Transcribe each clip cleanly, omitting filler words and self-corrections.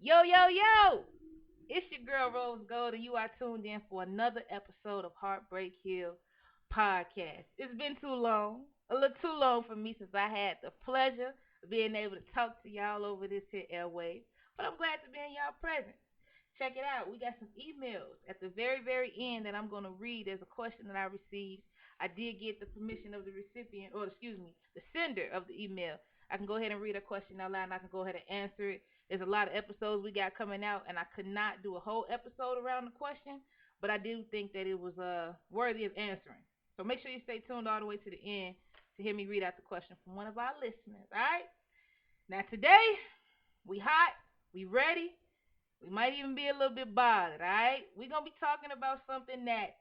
Yo, yo, yo! It's your girl Rose Gold, and you are tuned in for another episode of Heartbreak Hill Podcast. It's been too long, a little too long for me since I had the pleasure of being able to talk to y'all over this here airwave. But I'm glad to be in y'all presence. Check it out. We got some emails at the very, very end that I'm going to read. There's a question that I received. I did get the permission of the recipient, or excuse me, the sender of the email. I can go ahead and read a question out loud, and I can go ahead and answer it. There's a lot of episodes we got coming out, and I could not do a whole episode around the question, but I do think that it was worthy of answering. So make sure you stay tuned all the way to the end to hear me read out the question from one of our listeners. All right. Now today we hot, we ready. We might even be a little bit bothered. All right. We're gonna be talking about something that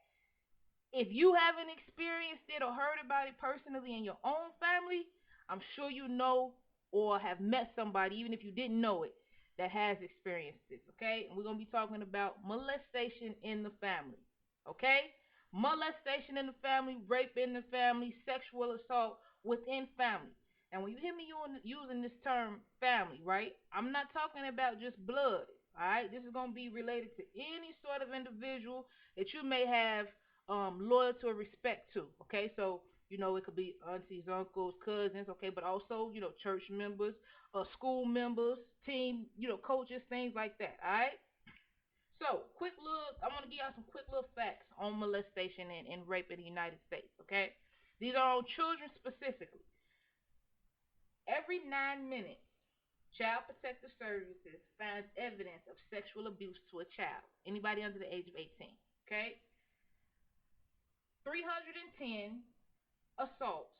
if you haven't experienced it or heard about it personally in your own family, I'm sure you know or have met somebody, even if you didn't know it, that has experienced this, okay? And we're going to be talking about molestation in the family, okay? Molestation in the family, rape in the family, sexual assault within family. And when you hear me using this term family, right, I'm not talking about just blood, all right? This is going to be related to any sort of individual that you may have loyalty or respect to. Okay, so it could be aunties, uncles, cousins. Okay, but also church members, school members, team, coaches, things like that. All right. So quick look. I want to give y'all some quick little facts on molestation and rape in the United States. Okay, these are on children specifically. Every 9 minutes, Child Protective Services finds evidence of sexual abuse to a child. Anybody under the age of 18. Okay, 310 assaults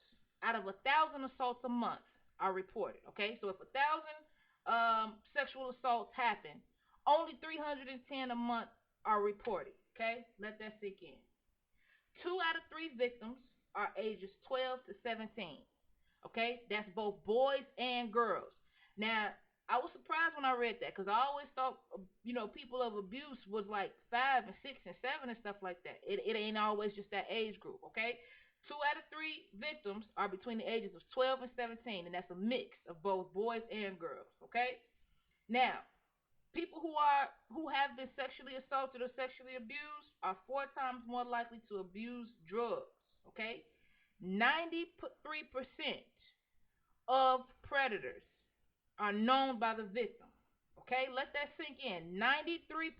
out of 1,000 assaults a month are reported. Okay, so if 1,000 sexual assaults happen, only 310 a month are reported. Okay, let that sink in. 2 out of 3 victims are ages 12 to 17. Okay, that's both boys and girls. Now, I was surprised when I read that because I always thought, people of abuse was like 5 and 6 and 7 and stuff like that. It ain't always just that age group. Okay, 2 out of 3 victims are between the ages of 12 and 17, and that's a mix of both boys and girls. Okay, now people who have been sexually assaulted or sexually abused are 4 times more likely to abuse drugs. Okay, 93% of predators are known by the victim. Okay, let that sink in. 93%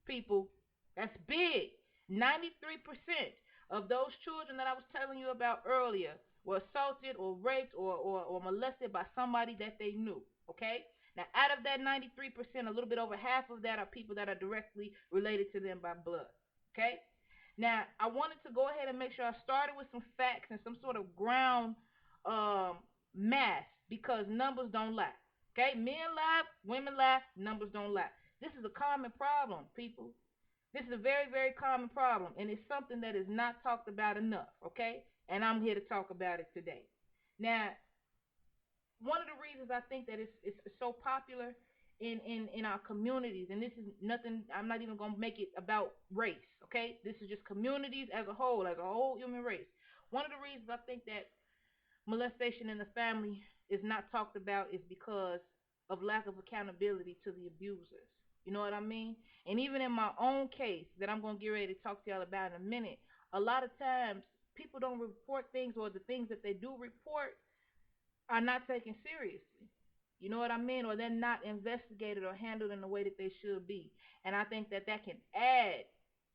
people, that's big. 93% of those children that I was telling you about earlier were assaulted or raped or molested by somebody that they knew. Okay, now out of that 93%, a little bit over half of that are people that are directly related to them by blood. Okay, now I wanted to go ahead and make sure I started with some facts and some sort of ground um, math because numbers don't lie. Okay, men lie, women lie, numbers don't lie. This is a common problem, people. This is a very, very common problem, and it's something that is not talked about enough. Okay, and I'm here to talk about it today. Now, one of the reasons I think that it's so popular in our communities, and this is nothing. I'm not even gonna make it about race. Okay, this is just communities as a whole human race. One of the reasons I think that molestation in the family is not talked about is because of lack of accountability to the abusers. You know what I mean? And even in my own case that I'm going to get ready to talk to y'all about in a minute, a lot of times people don't report things, or the things that they do report are not taken seriously. You know what I mean? Or they're not investigated or handled in the way that they should be. And I think that that can add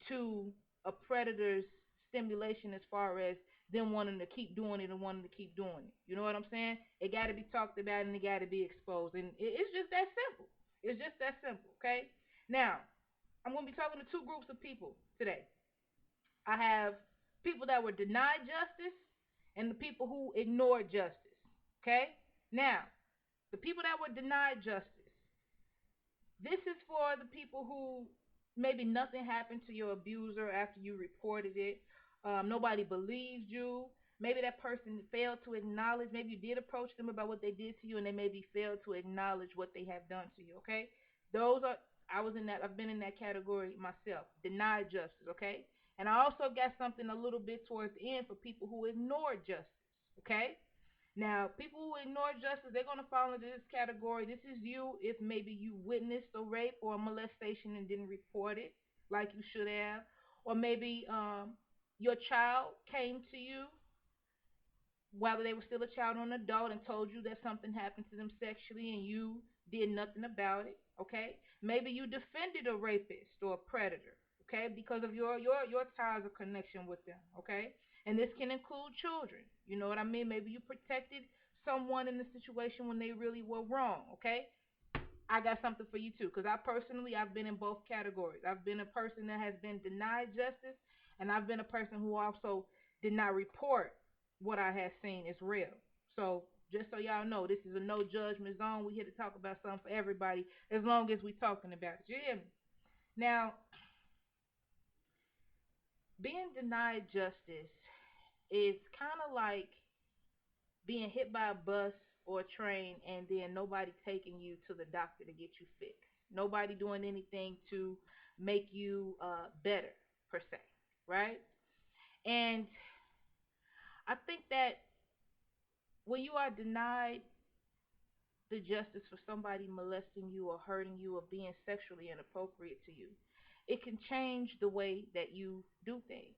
to a predator's stimulation as far as them wanting to keep doing it and wanting to keep doing it. You know what I'm saying? It got to be talked about and it got to be exposed. And it's just that simple. It's just that simple, okay? Now, I'm going to be talking to two groups of people today. I have people that were denied justice and the people who ignored justice, okay? Now, the people that were denied justice, this is for the people who maybe nothing happened to your abuser after you reported it. Nobody believes you. Maybe that person failed to acknowledge. Maybe you did approach them about what they did to you, and they maybe failed to acknowledge what they have done to you. Okay, those are. I was in that. I've been in that category myself. Denied justice. Okay, and I also got something a little bit towards the end for people who ignored justice. Okay, Now, people who ignore justice, they're going to fall into this category. This is you if maybe you witnessed a rape or a molestation and didn't report it like you should have. Or maybe your child came to you, whether they were still a child or an adult, and told you that something happened to them sexually and you did nothing about it. Okay? Maybe you defended a rapist or a predator. Okay? Because of your ties of connection with them. Okay? And this can include children. You know what I mean? Maybe you protected someone in the situation when they really were wrong. Okay? I got something for you too, because I've been in both categories. I've been a person that has been denied justice, and I've been a person who also did not report what I had seen is real. So just so y'all know, this is a no judgment zone. We here to talk about something for everybody, as long as we talking about it. You hear me? Now, being denied justice is kind of like being hit by a bus or a train and then nobody taking you to the doctor to get you fixed. Nobody doing anything to make you better per se, right? And I think that when you are denied the justice for somebody molesting you or hurting you or being sexually inappropriate to you, it can change the way that you do things.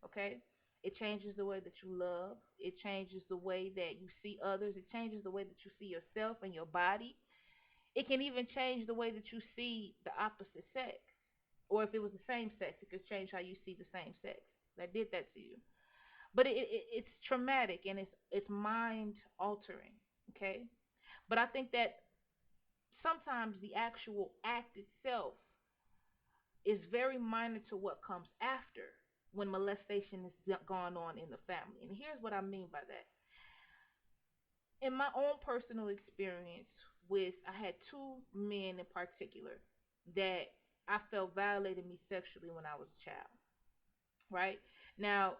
Okay? It changes the way that you love. It changes the way that you see others. It changes the way that you see yourself and your body. It can even change the way that you see the opposite sex. Or if it was the same sex, it could change how you see the same sex that did that to you. But it's traumatic and it's mind altering. Okay? But I think that sometimes the actual act itself is very minor to what comes after when molestation is gone on in the family. And here's what I mean by that. In my own personal experience with, I had two men in particular that I felt violated me sexually when I was a child, right? Now,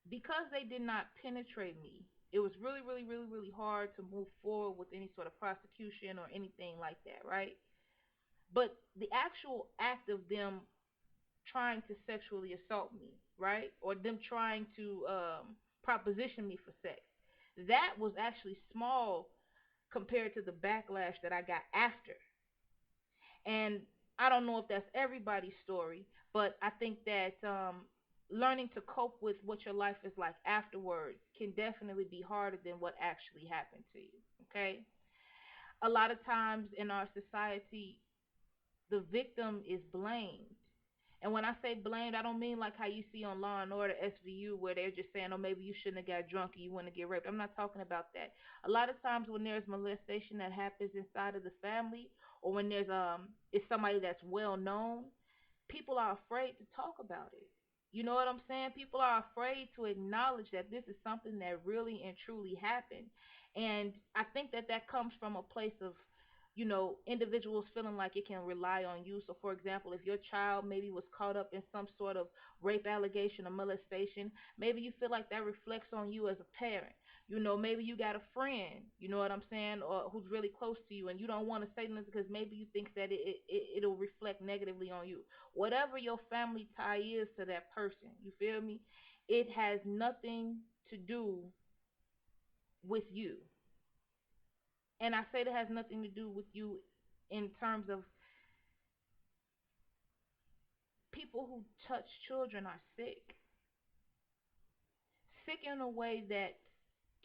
because they did not penetrate me, it was really, really, really, really hard to move forward with any sort of prosecution or anything like that, right? But the actual act of them trying to sexually assault me, right? Or them trying to proposition me for sex, that was actually small compared to the backlash that I got after. And I don't know if that's everybody's story, but I think that learning to cope with what your life is like afterwards can definitely be harder than what actually happened to you. Okay? A lot of times in our society, the victim is blamed. And when I say blamed, I don't mean like how you see on Law and Order SVU where they're just saying, oh, maybe you shouldn't have got drunk and you want to get raped. I'm not talking about that. A lot of times when there's molestation that happens inside of the family, or when it's somebody that's well known, people are afraid to talk about it. You know what I'm saying? People are afraid to acknowledge that this is something that really and truly happened. And I think that that comes from a place of, individuals feeling like it can rely on you. So, for example, if your child maybe was caught up in some sort of rape allegation or molestation, maybe you feel like that reflects on you as a parent. Maybe you got a friend, you know what I'm saying, or who's really close to you, and you don't want to say nothing because maybe you think that it'll reflect negatively on you. Whatever your family tie is to that person, you feel me? It has nothing to do with you. And I say that has nothing to do with you in terms of people who touch children are sick. Sick in a way that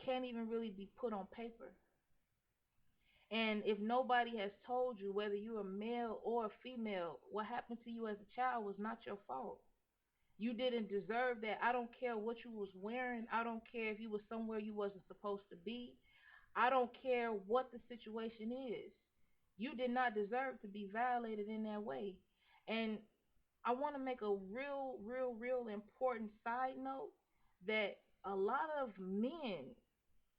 can't even really be put on paper. And if nobody has told you, whether you're a male or a female, what happened to you as a child was not your fault. You didn't deserve that. I don't care what you was wearing. I don't care if you was somewhere you wasn't supposed to be. I don't care what the situation is. You did not deserve to be violated in that way. And I want to make a real, real, real important side note that a lot of men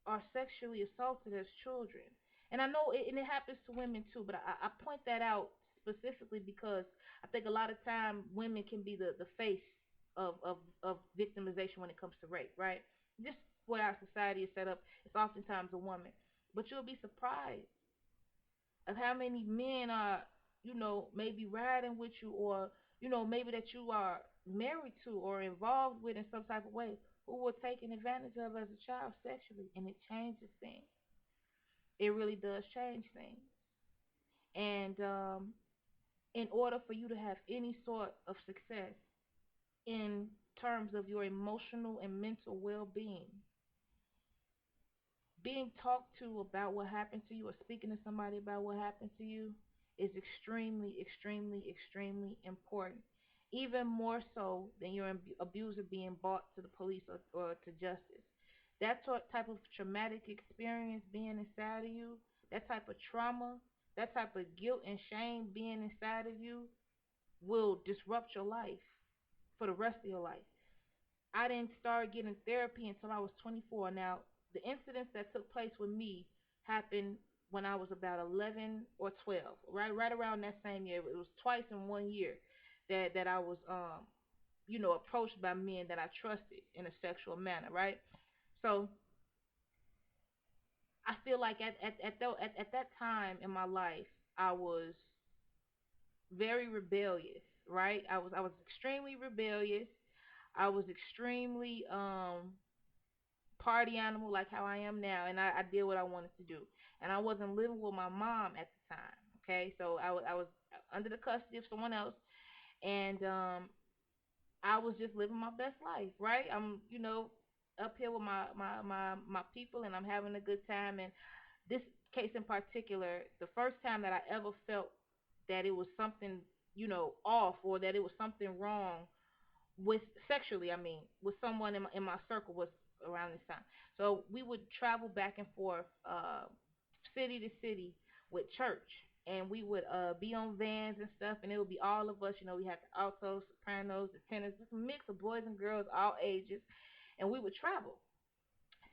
are sexually assaulted as children. And I know and it happens to women too, but I point that out specifically because I think a lot of time women can be the face of victimization when it comes to rape, right? Just where our society is set up, it's oftentimes a woman. But you'll be surprised of how many men are, maybe riding with you or, maybe that you are married to or involved with in some type of way who were taken advantage of as a child sexually, and it changes things. It really does change things. And in order for you to have any sort of success in terms of your emotional and mental well-being, being talked to about what happened to you or speaking to somebody about what happened to you is extremely, extremely, extremely important. Even more so than your abuser being brought to the police or to justice. That type of traumatic experience being inside of you, that type of trauma, that type of guilt and shame being inside of you will disrupt your life for the rest of your life. I didn't start getting therapy until I was 24. Now, the incidents that took place with me happened when I was about 11 or 12, right around that same year. It was twice in 1 year that I was approached by men that I trusted in a sexual manner, right? So I feel like at that time in my life, I was very rebellious, right? I was extremely rebellious. I was extremely party animal like how I am now, and I did what I wanted to do. And I wasn't living with my mom at the time. Okay, so I was under the custody of someone else, and I was just living my best life. Right, I'm up here with my people, and I'm having a good time. And this case in particular, the first time that I ever felt that it was something off, or that it was something wrong with sexually, I mean, with someone in my circle was around this time. So we would travel back and forth, city to city with church, and we would be on vans and stuff, and it would be all of us. We had the altos, sopranos, the tenors, just a mix of boys and girls, all ages, and we would travel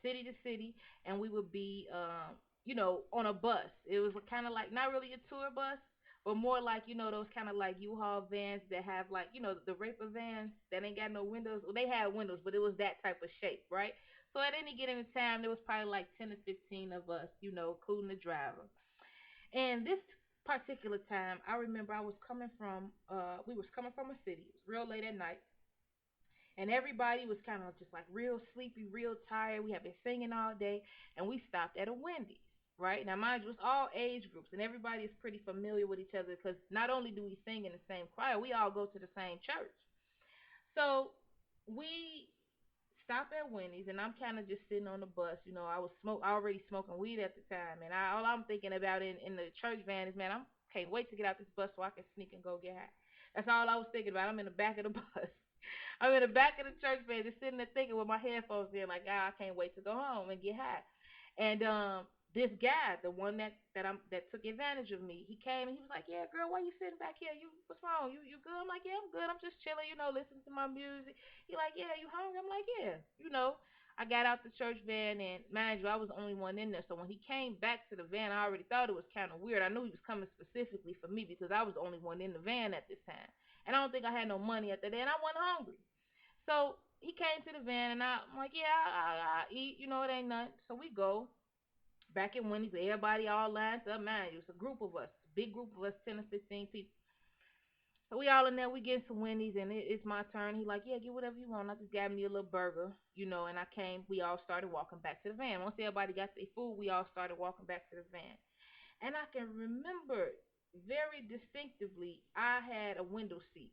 city to city, and we would be, on a bus. It was kind of like not really a tour bus, but more like those kind of like U-Haul vans that have like the raper vans that ain't got no windows. Well, they had windows, but it was that type of shape, right? So at any given time, there was probably like 10 to 15 of us, including the driver. And this particular time, I remember we was coming from a city. It was real late at night, and everybody was kind of just like real sleepy, real tired. We had been singing all day, and we stopped at a Wendy's. Right now, mind you, it's all age groups, and everybody is pretty familiar with each other because not only do we sing in the same choir, we all go to the same church. So we stop at Wendy's, and I'm kind of just sitting on the bus. I already smoking weed at the time, and all I'm thinking about in the church van is, man, I can't wait to get out this bus so I can sneak and go get high. That's all I was thinking about. I'm in the back of the bus. I'm in the back of the church van, just sitting there thinking with my headphones in, like, I can't wait to go home and get high. And this guy, the one that took advantage of me, he came and he was like, "Yeah, girl, why you sitting back here? What's wrong? You good?" I'm like, "Yeah, I'm good. I'm just chilling, listening to my music." He like, "Yeah, you hungry?" I'm like, "Yeah." I got out the church van, and mind you, I was the only one in there. So when he came back to the van, I already thought it was kind of weird. I knew he was coming specifically for me because I was the only one in the van at this time, and I don't think I had no money at the day, and I wasn't hungry. So he came to the van, and I'm like, "Yeah, I eat. It ain't nothing." So we go back in Wendy's. Everybody all lined up. Man, it was a group of us, a big group of us, 10 or 15 people. So we all in there. We get some Wendy's, and it's my turn. He like, "Yeah, get whatever you want." I just got me a little burger, and I came. We all started walking back to the van. Once everybody got their food, we all started walking back to the van. And I can remember very distinctively, I had a window seat.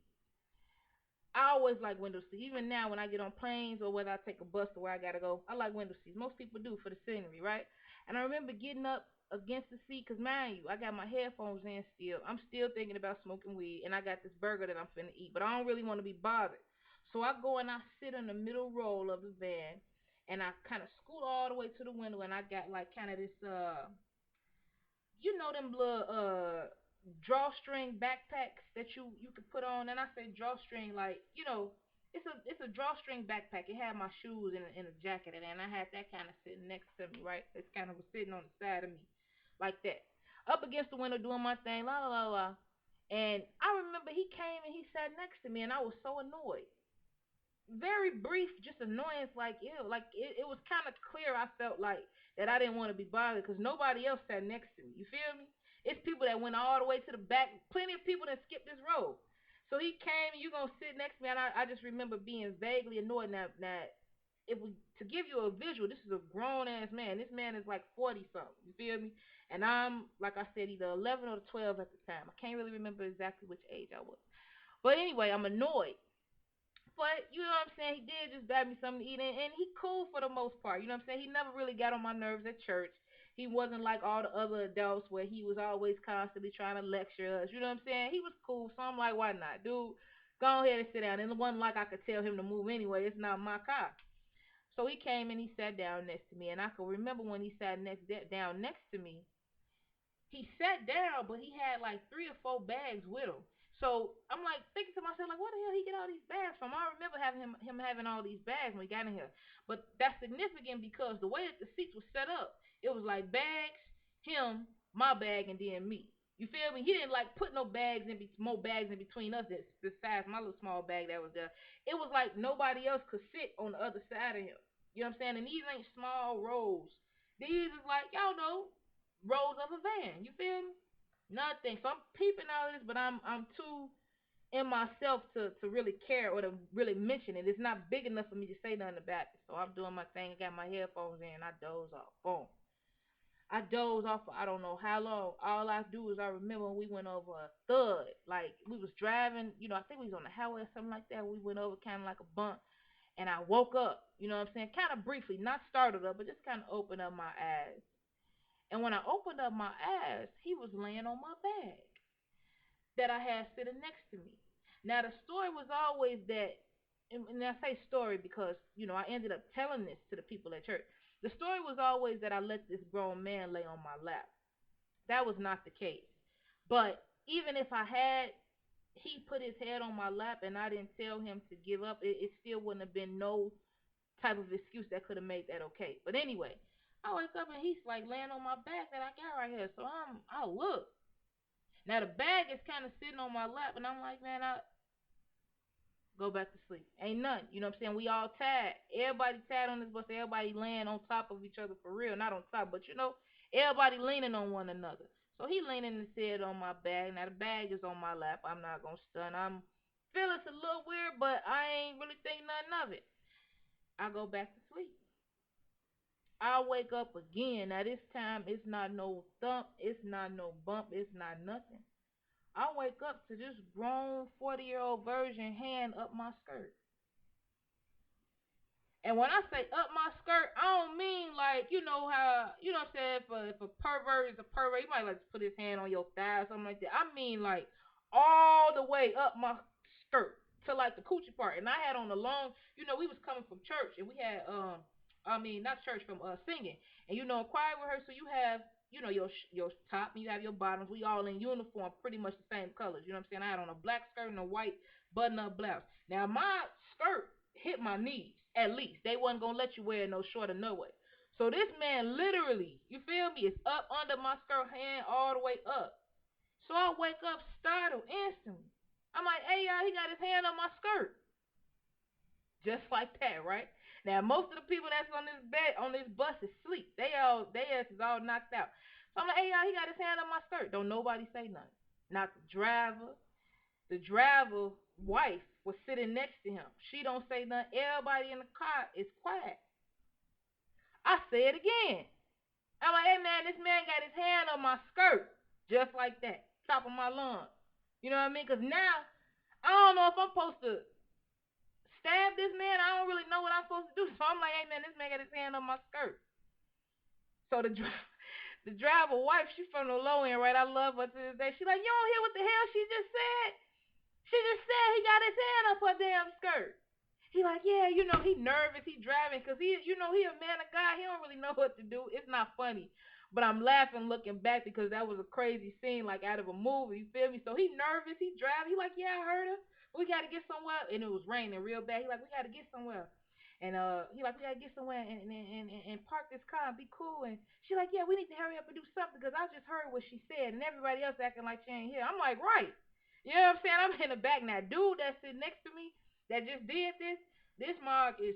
I always like window seats. Even now, when I get on planes or whether I take a bus to where I gotta go, I like window seats. Most people do for the scenery, right? And I remember getting up against the seat because, mind you, I got my headphones in still. I'm still thinking about smoking weed, and I got this burger that I'm finna eat, but I don't really want to be bothered. So I go and I sit in the middle row of the van, and I kind of scoot all the way to the window, and I got like kind of this them little drawstring backpacks that you could put on. And I say drawstring, like, it's a drawstring backpack. It had my shoes and a jacket in it, and I had that kind of sitting next to me, right? It's kind of was sitting on the side of me, like that, up against the window doing my thing, la la la la. And I remember he came and he sat next to me, and I was so annoyed. Very brief, just annoyance, like ew, like it was kind of clear. I felt like that I didn't want to be bothered because nobody else sat next to me. You feel me? It's people that went all the way to the back. Plenty of people that skipped this road. So he came and you gonna sit next to me, and I just remember being vaguely annoyed. Now if we to give you a visual, this is a grown ass man. This man is like 40 something. You feel me? And I'm like I said, either 11 or 12 at the time. I can't really remember exactly which age I was. But anyway, I'm annoyed. But you know what I'm saying? He did just buy me something to eat, and he cool for the most part. You know what I'm saying? He never really got on my nerves at church. He wasn't like all the other adults where he was always constantly trying to lecture us. You know what I'm saying? He was cool, so I'm like, why not, dude? Go ahead and sit down. And it wasn't like I could tell him to move anyway. It's not my car. So he came and he sat down next to me, and I can remember when he sat down next to me, he sat down, but he had like 3 or 4 bags with him. So I'm like thinking to myself, like, where the hell he get all these bags from? I remember having him having all these bags when we got in here. But that's significant because the way that the seats were set up, it was like bags, him, my bag, and then me. You feel me? He didn't like put no bags more bags in between us besides my little small bag that was there. It was like nobody else could sit on the other side of him. You know what I'm saying? And these ain't small rows. These is like y'all know rows of a van. You feel me? Nothing. So I'm peeping all of this, but I'm too in myself to really care or to really mention it. It's not big enough for me to say nothing about it. So I'm doing my thing. I got my headphones in. I doze off. Boom. I doze off for I don't know how long. All I do is I remember when we went over a thud. Like we was driving, I think we was on the highway or something like that. We went over kind of like a bump, and I woke up. You know what I'm saying? Kind of briefly, not startled up, but just kind of opened up my eyes. And when I opened up my eyes, he was laying on my bag that I had sitting next to me. Now the story was always that, and I say story because I ended up telling this to the people at church. The story was always that I let this grown man lay on my lap. That was not the case. But even if I had, he put his head on my lap and I didn't tell him to give up, it still wouldn't have been no type of excuse that could have made that okay. But anyway, I wake up and he's like laying on my back that I got right here. So I look. Now the bag is kind of sitting on my lap, and I'm like, man, I go back to sleep. Ain't nothing. You know what I'm saying? We all tied. Everybody tied on this bus. Everybody laying on top of each other for real. Not on top, but everybody leaning on one another. So he leaning his head on my bag. Now the bag is on my lap. I'm not gonna stun. I'm feeling it's a little weird, but I ain't really think nothing of it. I go back to sleep. I wake up again. Now this time it's not no thump, it's not no bump, it's not nothing. I wake up to this grown 40-year-old virgin hand up my skirt. And when I say up my skirt, I don't mean like how what I'm saying. If a pervert is a pervert, he might like to put his hand on your thigh or something like that. I mean like all the way up my skirt to like the coochie part. And I had on a long, we was coming from church and we had I mean not church from singing. And choir rehearsal you have your top and you have your bottoms. We all in uniform, pretty much the same colors. You know what I'm saying? I had on a black skirt and a white button up blouse. Now my skirt hit my knees at least. They wasn't gonna let you wear no shorter no way. So this man literally, you feel me, is up under my skirt, hand all the way up. So I wake up startled instantly. I'm like, hey y'all, he got his hand on my skirt. Just like that, right? Now most of the people that's on this bed on this bus is asleep. They ass is all knocked out. So I'm like, hey y'all, he got his hand on my skirt. Don't nobody say nothing. Not the driver. The driver wife was sitting next to him. She don't say nothing. Everybody in the car is quiet. I say it again. I'm like, hey man, this man got his hand on my skirt. Just like that. Top of my lungs. You know what I mean? Because now, I don't know if I'm supposed to stab this man. I don't really know what I'm supposed to do. So I'm like, hey man, this man got his hand on my skirt. So the driver wife, she from the low end, right? I love her to this day. She like, you don't hear what the hell she just said? She just said he got his hand up her damn skirt. He like, yeah, he nervous, he driving, cause he a man of God. He don't really know what to do. It's not funny, but I'm laughing looking back because that was a crazy scene, like out of a movie. You feel me? So he nervous, he driving. He like, yeah, I heard her. We got to get somewhere, and it was raining real bad. He like, we got to get somewhere. And he like, we gotta get somewhere and park this car and be cool. And she like, yeah, we need to hurry up and do something because I just heard what she said, and everybody else acting like she ain't here. I'm like, right. You know what I'm saying? I'm in the back now. Dude that's sitting next to me that just did this Mark is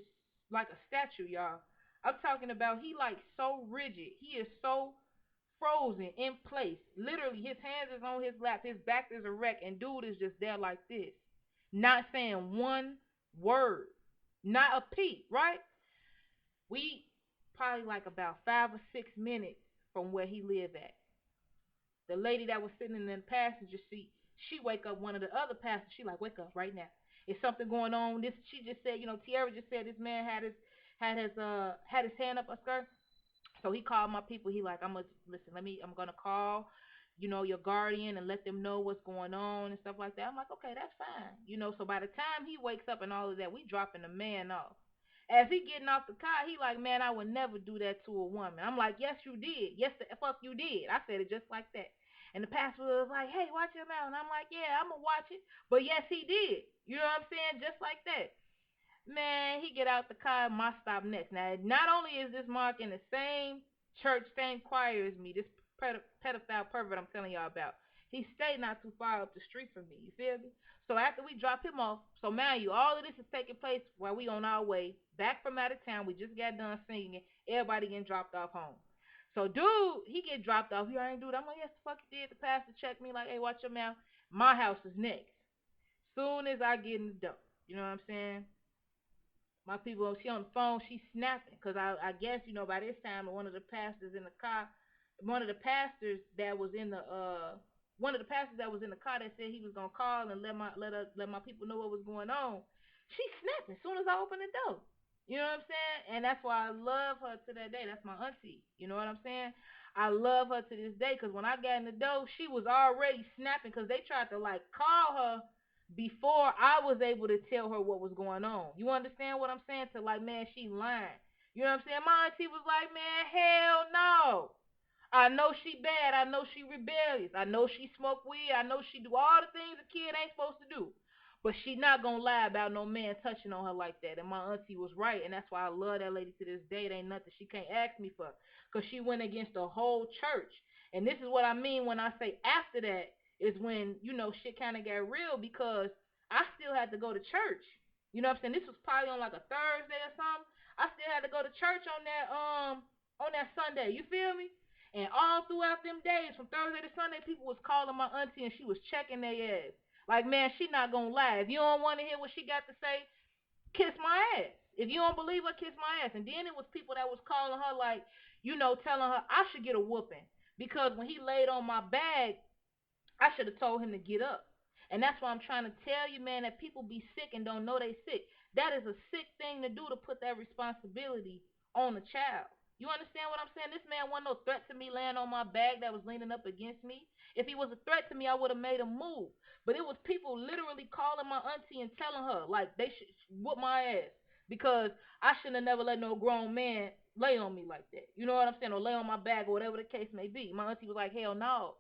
like a statue, y'all. I'm talking about he like so rigid. He is so frozen in place. Literally, his hands is on his lap, his back is erect, and dude is just there like this, not saying one word, not a peep, right? We probably like about 5 or 6 minutes from where he lived at. The lady that was sitting in the passenger seat, she wake up one of the other passengers. She like, wake up right now. Is something going on? This she just said, Tierra just said this man had his hand up a skirt. So he called my people. He like, I'm gonna listen. I'm gonna call, your guardian and let them know what's going on and stuff like that. I'm like, okay, that's fine. So by the time he wakes up and all of that, we dropping the man off. As he getting off the car, he like, man, I would never do that to a woman. I'm like, yes, you did. Yes, the fuck you did. I said it just like that. And the pastor was like, hey, watch your mouth. And I'm like, yeah, I'm gonna watch it. But yes, he did. You know what I'm saying? Just like that. Man, he get out the car, my stop next. Now, not only is this Mark in the same church, same choir as me, this pedophile pervert I'm telling y'all about, he stayed not too far up the street from me. You feel me? So after we drop him off, so mind you, all of this is taking place while we on our way back from out of town. We just got done singing. Everybody getting dropped off home. So dude, he get dropped off. You ain't do that. I'm like, yes, the fuck you did. The pastor checked me like, hey, watch your mouth. My house is next. Soon as I get in the door, you know what I'm saying? My people, she on the phone, she snapping because I guess by this time one of the pastors in the car, one of the pastors that was in the one of the pastors that was in the car that said he was gonna call and let my people know what was going on. She snapping as soon as I open the door. You know what I'm saying? And that's why I love her to that day. That's my auntie. You know what I'm saying? I love her to this day because when I got in the door, she was already snapping because they tried to like call her before I was able to tell her what was going on. You understand what I'm saying? To like, man, she lying. You know what I'm saying? My auntie was like, man, hell no. I know she bad. I know she rebellious. I know she smoke weed. I know she do all the things a kid ain't supposed to do. But she not gonna lie about no man touching on her like that. And my auntie was right, and that's why I love that lady to this day. It ain't nothing she can't ask me for, cause she went against the whole church. And this is what I mean when I say after that is when shit kind of got real because I still had to go to church. You know what I'm saying? This was probably on like a Thursday or something. I still had to go to church on that Sunday. You feel me? And all throughout them days, from Thursday to Sunday, people was calling my auntie and she was checking their ass. Like, man, she not gonna lie. If you don't want to hear what she got to say, kiss my ass. If you don't believe her, kiss my ass. And then it was people that was calling her like, telling her I should get a whooping because when he laid on my bag, I should have told him to get up. And that's why I'm trying to tell you, man, that people be sick and don't know they sick. That is a sick thing to do to put that responsibility on a child. You understand what I'm saying? This man wasn't no threat to me laying on my bag that was leaning up against me. If he was a threat to me, I would have made him move. But it was people literally calling my auntie and telling her like they should whoop my ass because I shouldn't have never let no grown man lay on me like that. You know what I'm saying? Or lay on my bag or whatever the case may be. My auntie was like, hell no.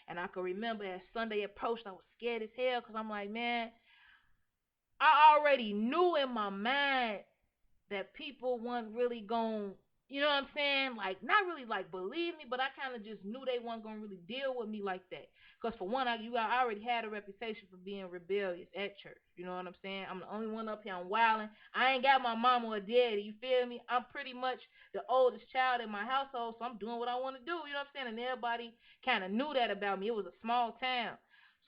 And I can remember as Sunday approached, I was scared as hell because I'm like, man, I already knew in my mind that people weren't really going, you know what I'm saying? Like, not really like believe me, but I kind of just knew they weren't going to really deal with me like that. Because for one, I already had a reputation for being rebellious at church. You know what I'm saying? I'm the only one up here. I'm wilding. I ain't got my mama or daddy. You feel me? I'm pretty much the oldest child in my household, so I'm doing what I want to do. You know what I'm saying? And everybody kind of knew that about me. It was a small town.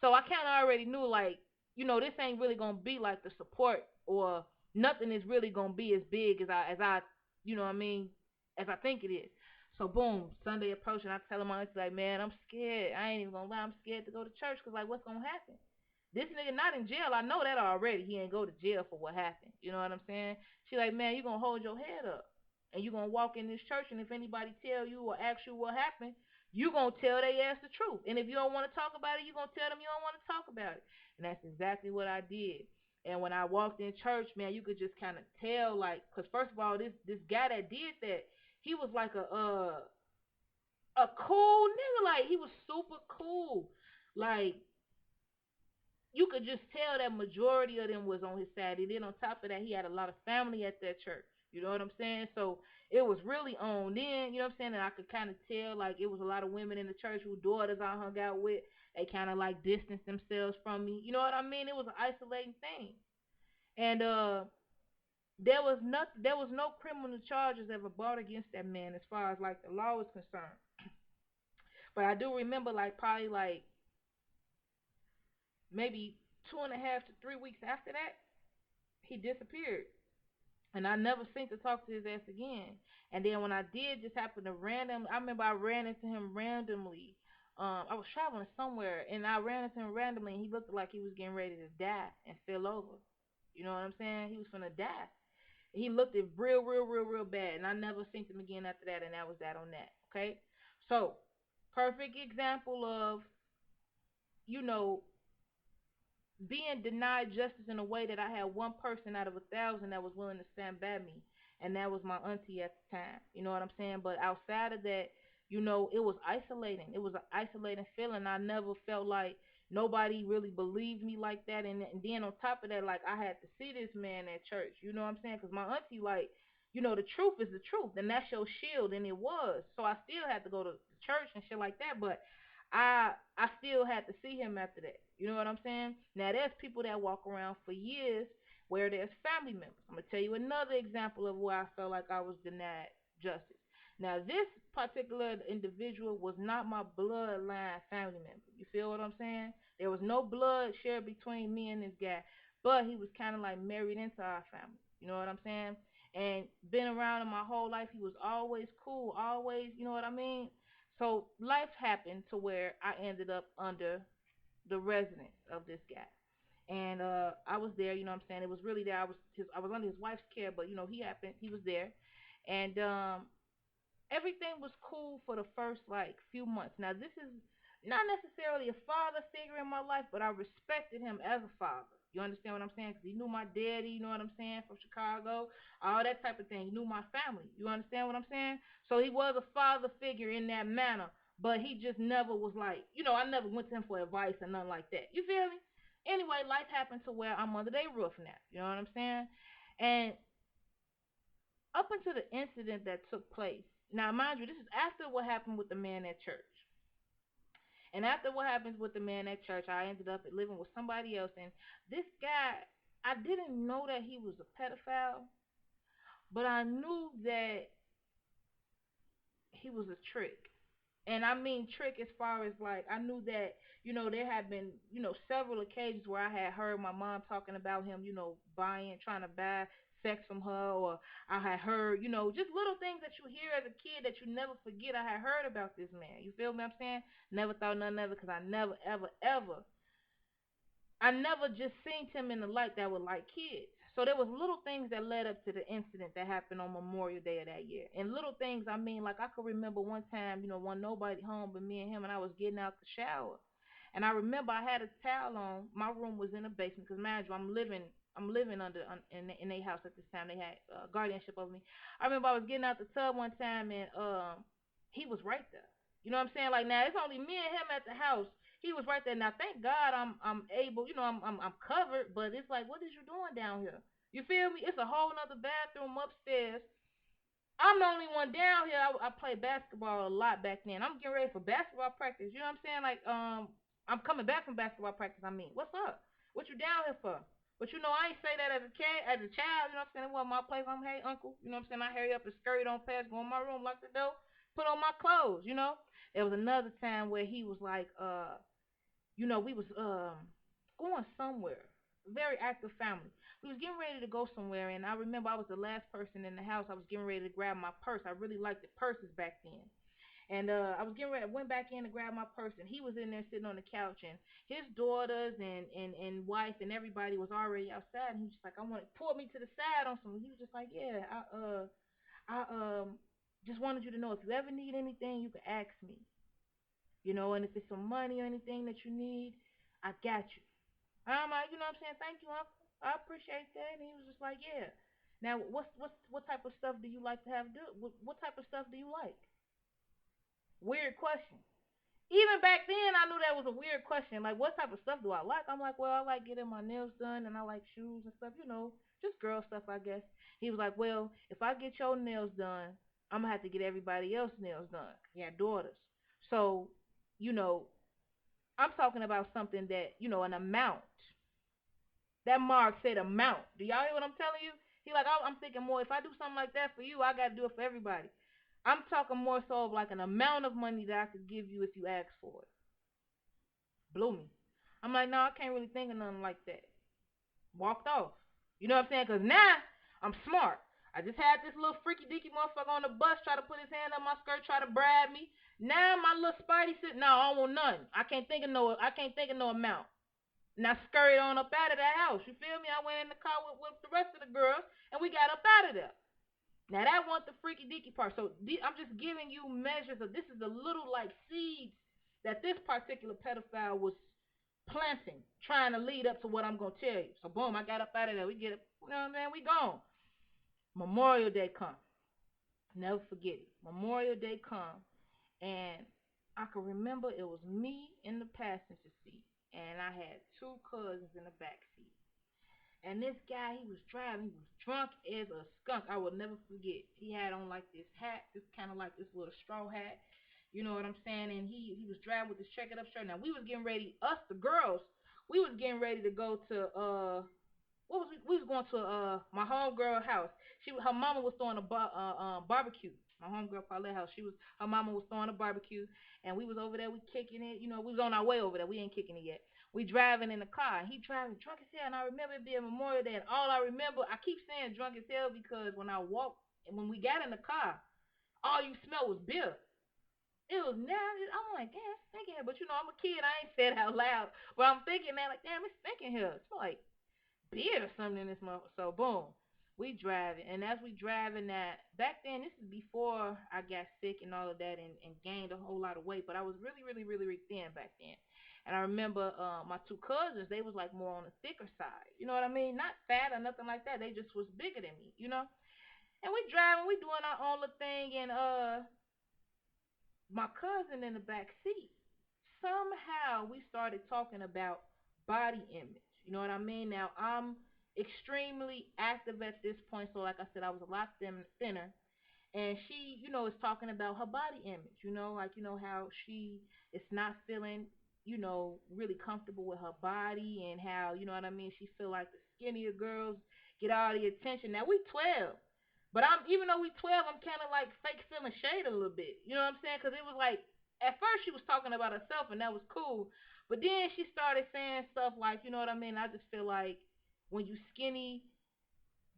So I kind of already knew, like, this ain't really going to be like the support or nothing is really gonna be as big as I what I mean, as I think it is. So boom, Sunday approaching, I tell him my auntie like, man, I'm scared. I ain't even gonna lie, I'm scared to go to church because like, what's gonna happen? This nigga not in jail. I know that already. He ain't go to jail for what happened. You know what I'm saying? She like, man, you gonna hold your head up and you gonna walk in this church, and if anybody tell you or ask you what happened, you gonna tell they ass the truth. And if you don't want to talk about it, you gonna tell them you don't want to talk about it. And that's exactly what I did. And when I walked in church, man, you could just kind of tell, like, cause first of all, this guy that did that, he was like a cool nigga, like he was super cool, like you could just tell that majority of them was on his side. And then on top of that, he had a lot of family at that church. You know what I'm saying? So it was really on then, you know what I'm saying? And I could kind of tell like it was a lot of women in the church whose daughters I hung out with. They kind of like distanced themselves from me. You know what I mean? It was an isolating thing. And there was no criminal charges ever brought against that man as far as like the law is concerned. But I do remember like probably like maybe 2.5 to 3 weeks after that, he disappeared. And I never seemed to talk to his ass again. And then when I did, just happened to random. I remember I ran into him randomly. I was traveling somewhere, and I ran into him randomly, and he looked like he was getting ready to die and fell over. You know what I'm saying? He was gonna die. He looked it real, real, real, real bad, and I never seen him again after that. And that was that on that. Okay, so perfect example of you know being denied justice in a way that I had one person out of 1,000 that was willing to stand by me, and that was my auntie at the time. You know what I'm saying? But outside of that, it was isolating. It was an isolating feeling. I never felt like nobody really believed me like that, and then on top of that, like I had to see this man at church. You know what I'm saying? Because my auntie, like, the truth is the truth, and that's your shield, and it was. So I still had to go to church and shit like that, but I still had to see him after that. You know what I'm saying? Now there's people that walk around for years where there's family members. I'm gonna tell you another example of where I felt like I was denied justice. Now this particular individual was not my bloodline family member. You feel what I'm saying? There was no blood shared between me and this guy, but he was kind of like married into our family. You know what I'm saying? And been around him my whole life. He was always cool, always, you know what I mean? So life happened to where I ended up under the residence of this guy. And I was there, you know what I'm saying? It was really there. I was under his wife's care, but he was there. And everything was cool for the first like few months. Now this is not necessarily a father figure in my life, but I respected him as a father. You understand what I'm saying? Because he knew my daddy, you know what I'm saying, from Chicago, all that type of thing. He knew my family. You understand what I'm saying? So he was a father figure in that manner, but he just never was like, I never went to him for advice or nothing like that. You feel me? Anyway, life happened to where I'm under their roof now. You know what I'm saying? And up until the incident that took place. Now, mind you, this is after what happened with the man at church. And after what happens with the man at church, I ended up living with somebody else. And this guy, I didn't know that he was a pedophile, but I knew that he was a trick. And I mean trick as far as like I knew that there had been several occasions where I had heard my mom talking about him trying to buy sex from her, or I had heard just little things that you hear as a kid that you never forget. I had heard about this man. You feel me? I'm saying never thought none of it because I never ever ever I never just seen him in the light that would like kids. So there was little things that led up to the incident that happened on Memorial Day of that year. And little things, I mean, like I could remember one time, when nobody home but me and him, and I was getting out the shower. And I remember I had a towel on. My room was in the basement because, mind you, I'm living in a house at this time. They had guardianship over me. I remember I was getting out the tub one time, and he was right there. You know what I'm saying? Like now, it's only me and him at the house. He was right there. Now, thank God I'm able. I'm covered. But it's like, what is you doing down here? You feel me? It's a whole nother bathroom upstairs. I'm the only one down here. I played basketball a lot back then. I'm getting ready for basketball practice. You know what I'm saying? Like, I'm coming back from basketball practice. I mean, what's up? What you down here for? But I ain't say that as a kid, as a child. You know what I'm saying? It wasn't my place. I'm, hey, uncle. You know what I'm saying? I hurry up and scurry on past, go in my room, lock the door, put on my clothes. There was another time where he was like, we was going somewhere. Very active family. We was getting ready to go somewhere, and I remember I was the last person in the house. I was getting ready to grab my purse. I really liked the purses back then. And I was getting ready, went back in to grab my purse, and he was in there sitting on the couch, and his daughters and wife and everybody was already outside. And he was just like, I want to pull me to the side on something. He was just like, yeah, I just wanted you to know if you ever need anything, you can ask me. And if it's some money or anything that you need, I got you. I'm like, you know what I'm saying? Thank you, Uncle. I appreciate that. And he was just like, yeah. Now, what type of stuff do you like to have do? What type of stuff do you like? Weird question. Even back then, I knew that was a weird question. Like, what type of stuff do I like? I'm like, well, I like getting my nails done, and I like shoes and stuff. Just girl stuff, I guess. He was like, well, if I get your nails done, I'm gonna have to get everybody else nails done. He had daughters, so you know, I'm talking about something that an amount. That Mark said amount. Do y'all hear what I'm telling you? He like, I'm thinking more. If I do something like that for you, I gotta do it for everybody. I'm talking more so of like an amount of money that I could give you if you ask for it. Blew me. I'm like, no, I can't really think of nothing like that. Walked off. You know what I'm saying? Because now I'm smart. I just had this little freaky deaky motherfucker on the bus try to put his hand up my skirt, try to bribe me. Now my little Spidey said, "No, I don't want nothing. I can't think of no. I can't think of no amount." And I scurried on up out of that house. You feel me? I went in the car with the rest of the girls, and we got up out of there. Now that wasn't the freaky deaky part. So I'm just giving you measures of this is the little like seeds that this particular pedophile was planting, trying to lead up to what I'm gonna tell you. So boom, I got up out of there. We get it. You know what I mean? We gone. Memorial Day come. Never forget it. Memorial Day come, and I can remember it was me in the passenger seat, and I had two cousins in the back seat. And this guy, he was driving, he was drunk as a skunk. I will never forget. He had on like this hat, this kind of like this little straw hat. You know what I'm saying? And he was driving with this checkered up shirt. Now we was getting ready, us the girls, we was getting ready to go to what was we was going to my homegirl house. Her mama was throwing a barbecue. My homegirl Paulette house. Her mama was throwing a barbecue, and we was over there. We kicking it. You know, we was on our way over there. We ain't kicking it yet. We driving in the car. He driving drunk as hell, and I remember it being Memorial Day. And all I remember, I keep saying drunk as hell because when I walked and when we got in the car, all you smelled was beer. It was nasty. I'm like, damn, it's stinking here. But you know, I'm a kid. I ain't said it out loud, but I'm thinking that like, damn, it's stinking here. It's like beer or something in this month. So boom, we driving, and as we driving that back then, this is before I got sick and all of that, and gained a whole lot of weight. But I was really, really, really, really thin back then. And I remember my two cousins, they was like more on the thicker side. You know what I mean? Not fat or nothing like that. They just was bigger than me, you know? And we driving, we doing our own little thing, and my cousin in the back seat. Somehow we started talking about body image. You know what I mean? Now I'm extremely active at this point, so like I said, I was a lot thinner, and she, is talking about her body image. Like how she is not feeling, really comfortable with her body, and how what I mean. She feel like the skinnier girls get all the attention. Now we 12, but I'm even though we 12, I'm kind of like fake feeling shade a little bit. You know what I'm saying? Because it was like at first she was talking about herself, and that was cool, but then she started saying stuff like, you know what I mean. I just feel like when you skinny,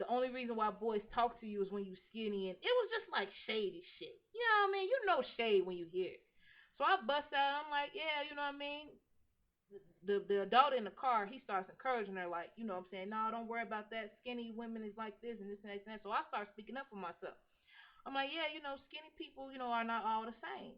the only reason why boys talk to you is when you skinny, and it was just like shady shit. You know what I mean? You know shade when you hear it. So I bust out. I'm like, yeah, you know what I mean. The adult in the car, he starts encouraging her, like, you know what I'm saying, no, don't worry about that. Skinny women is like this and this and that. And that. So I start speaking up for myself. I'm like, yeah, skinny people, are not all the same.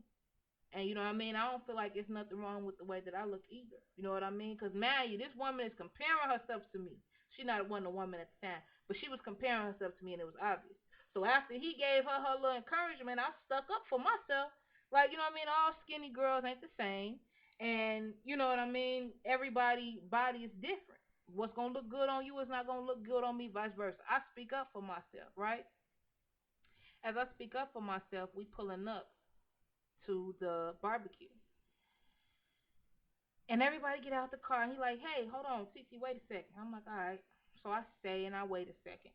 And you know what I mean? I don't feel like there's nothing wrong with the way that I look either. You know what I mean? Because, man, this woman is comparing herself to me. She not one a woman at the time, but she was comparing herself to me, and it was obvious. So after he gave her little encouragement, I stuck up for myself. Like, you know what I mean? All skinny girls ain't the same. And, you know what I mean? Everybody body is different. What's going to look good on you is not going to look good on me, vice versa. I speak up for myself, right? As I speak up for myself, we pulling up to the barbecue. And everybody get out the car, and he like, hey, hold on, TT, wait a second. I'm like, all right. So I stay, and I wait a second.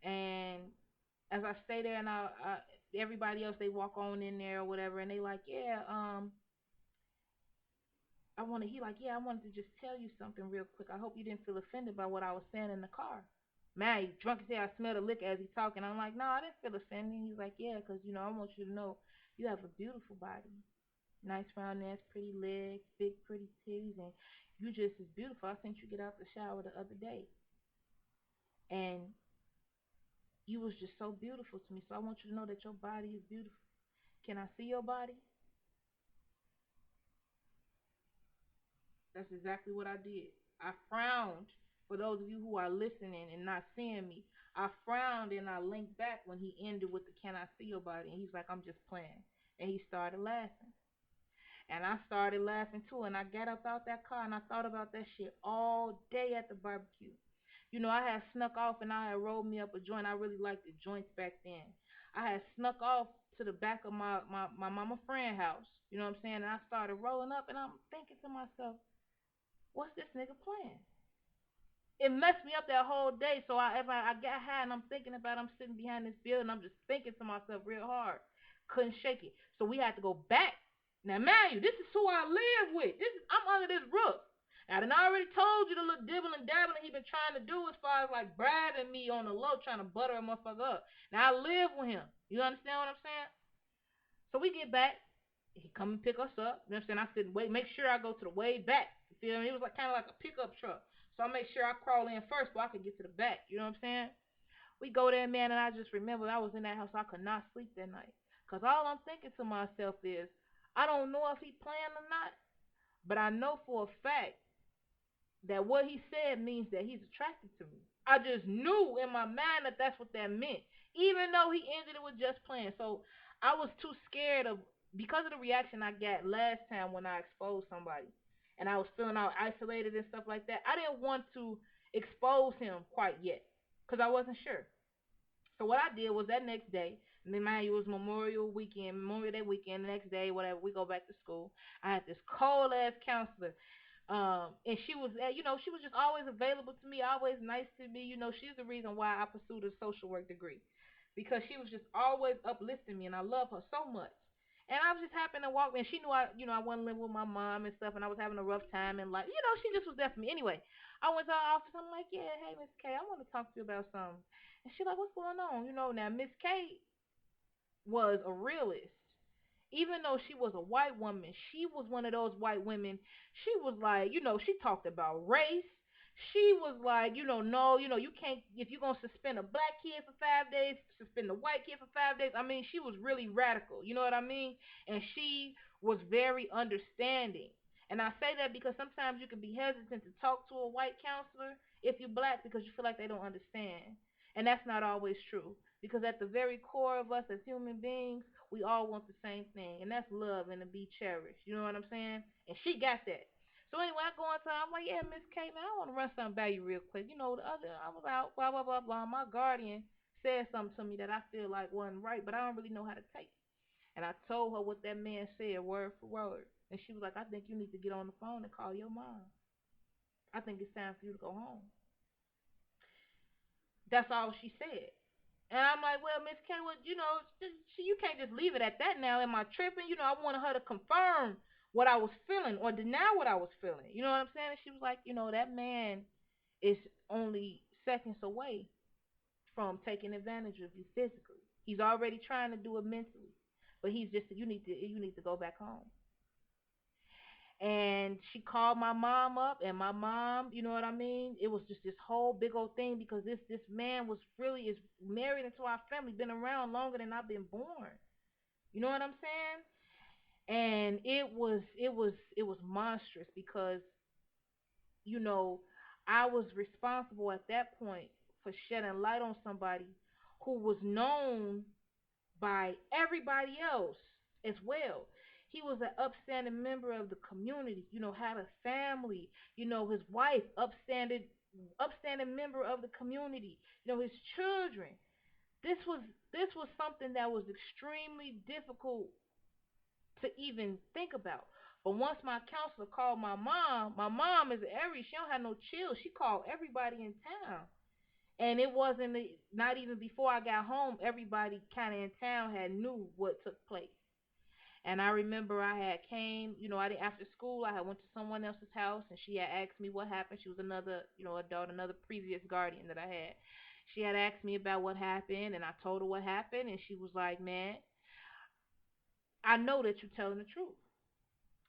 And as I stay there, and everybody else, they walk on in there or whatever, and they like, yeah, he like, yeah, I wanted to just tell you something real quick. I hope you didn't feel offended by what I was saying in the car. Man, he drunk as hell. I smell the liquor as he's talking. I'm like, no, I didn't feel offended. He's like, yeah, because, I want you to know you have a beautiful body. Nice round ass, pretty legs, big pretty titties, and you just as beautiful. I seen you get out the shower the other day, and you was just so beautiful to me. So I want you to know that your body is beautiful. Can I see your body? That's exactly what I did. I frowned. For those of you who are listening and not seeing me, I frowned and I linked back when he ended with the "Can I see your body?" And he's like, "I'm just playing," and he started laughing. And I started laughing too. And I got up out that car and I thought about that shit all day at the barbecue. I had snuck off and I had rolled me up a joint. I really liked the joints back then. I had snuck off to the back of my mama friend house. You know what I'm saying? And I started rolling up and I'm thinking to myself, what's this nigga playing? It messed me up that whole day. So I got high and I'm thinking about it, I'm sitting behind this building. I'm just thinking to myself real hard. Couldn't shake it. So we had to go back. Now, mind you, this is who I live with. I'm under this roof. I done already told you the little dibble and dabbling he been trying to do as far as like bribing me on the low, trying to butter a motherfucker up. Now I live with him. You understand what I'm saying? So we get back. He come and pick us up. You know what I'm saying? I said, wait, make sure I go to the way back. You feel me? It was like kind of like a pickup truck. So I make sure I crawl in first so I can get to the back. You know what I'm saying? We go there, man, and I just remember I was in that house. I could not sleep that night. Because all I'm thinking to myself is, I don't know if he playing or not, but I know for a fact that what he said means that he's attracted to me. I just knew in my mind that that's what that meant, even though he ended it with just playing. So I was too scared of, because of the reaction I got last time when I exposed somebody, and I was feeling all isolated and stuff like that. I didn't want to expose him quite yet because I wasn't sure. So what I did was that next day, mind you, it was Memorial Day weekend. The next day, whatever, we go back to school. I had this cold ass counselor, and she was, she was just always available to me, always nice to me. She's the reason why I pursued a social work degree, because she was just always uplifting me, and I love her so much. And I was just happened to walk, and she knew I wasn't living with my mom and stuff, and I was having a rough time, and like, she just was there for me. Anyway, I went to her office. I'm like, yeah, hey, Miss K, I want to talk to you about something. And she like, what's going on? Now Miss K was a realist. Even though she was a white woman, she was one of those white women. She was like, she talked about race. She was like, no, you can't, if you're going to suspend a black kid for 5 days, suspend a white kid for 5 days. I mean, she was really radical. You know what I mean? And she was very understanding. And I say that because sometimes you can be hesitant to talk to a white counselor if you're black because you feel like they don't understand. And that's not always true. Because at the very core of us as human beings, we all want the same thing, and that's love and to be cherished. You know what I'm saying? And she got that. So anyway, I go into her, I'm like, yeah, Miss K, man, I want to run something by you real quick. The other, I was out, blah, blah, blah, blah. My guardian said something to me that I feel like wasn't right, but I don't really know how to take it. And I told her what that man said, word for word. And she was like, I think you need to get on the phone and call your mom. I think it's time for you to go home. That's all she said. And I'm like, well, Miss Kenwood, you can't just leave it at that now. Am I tripping? I wanted her to confirm what I was feeling or deny what I was feeling. You know what I'm saying? And she was like, that man is only seconds away from taking advantage of you physically. He's already trying to do it mentally, but he's just you need to go back home. And she called my mom up, and my mom, you know what I mean, it was just this whole big old thing because this man was really is married into our family, been around longer than I've been born. You know what I'm saying? And it was monstrous because you know I was responsible at that point for shedding light on somebody who was known by everybody else as well. He was an upstanding member of the community, had a family, his wife, upstanding member of the community, his children. This was this was something that was extremely difficult to even think about. But once my counselor called my mom is Aries, she don't have no chill. She called everybody in town. And it wasn't not even before I got home. Everybody kind of in town had knew what took place. And I remember I had came, I did after school. I had went to someone else's house, and she had asked me what happened. She was another, adult, another previous guardian that I had. She had asked me about what happened, and I told her what happened, and she was like, "Man, I know that you're telling the truth.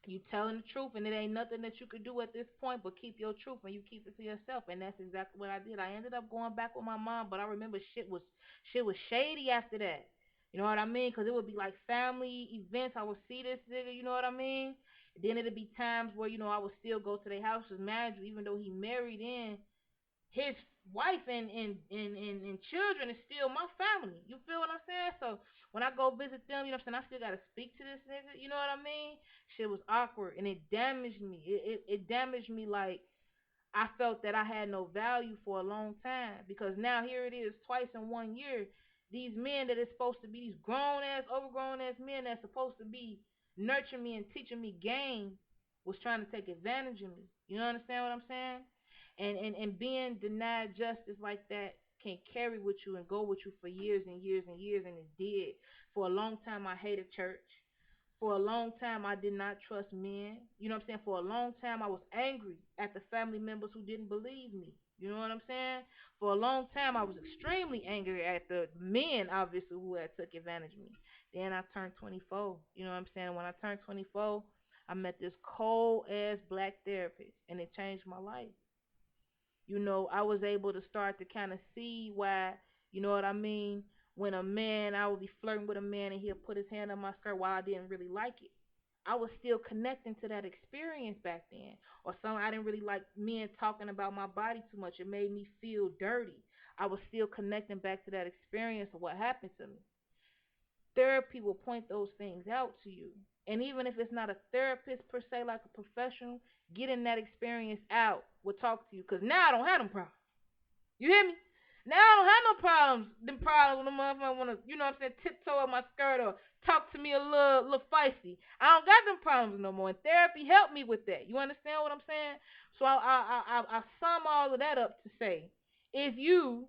You telling the truth, and it ain't nothing that you could do at this point but keep your truth, and you keep it to yourself." And that's exactly what I did. I ended up going back with my mom, but I remember shit was shady after that. You know what I mean? Because it would be like family events. I would see this nigga. You know what I mean? Then it'd be times where I would still go to their houses, manager, even though he married in his wife and children is still my family. You feel what I'm saying? So when I go visit them, what I'm saying, I still gotta speak to this nigga. You know what I mean? Shit was awkward and it damaged me. It damaged me like I felt that I had no value for a long time because now here it is twice in 1 year. These men that is supposed to be these grown ass, overgrown ass men that's supposed to be nurturing me and teaching me game was trying to take advantage of me. You understand what I'm saying? And being denied justice like that can carry with you and go with you for years and years and years, and it did. For a long time I hated church. For a long time, I did not trust men. You know what I'm saying? For a long time, I was angry at the family members who didn't believe me. You know what I'm saying? For a long time, I was extremely angry at the men, obviously, who had took advantage of me. Then I turned 24. You know what I'm saying? When I turned 24, I met this cold ass black therapist, and it changed my life. I was able to start to kind of see why, you know what I mean, when a man, I would be flirting with a man and he'll put his hand on my skirt while I didn't really like it. I was still connecting to that experience back then. Or some I didn't really like men talking about my body too much. It made me feel dirty. I was still connecting back to that experience of what happened to me. Therapy will point those things out to you. And even if it's not a therapist per se, like a professional, getting that experience out will talk to you. Because now I don't have them problems. You hear me? Now I don't have no problems. Them problems when the motherfucker wanna, tiptoe up my skirt or talk to me a little feisty. I don't got them problems no more. And therapy helped me with that. You understand what I'm saying? So I sum all of that up to say, if you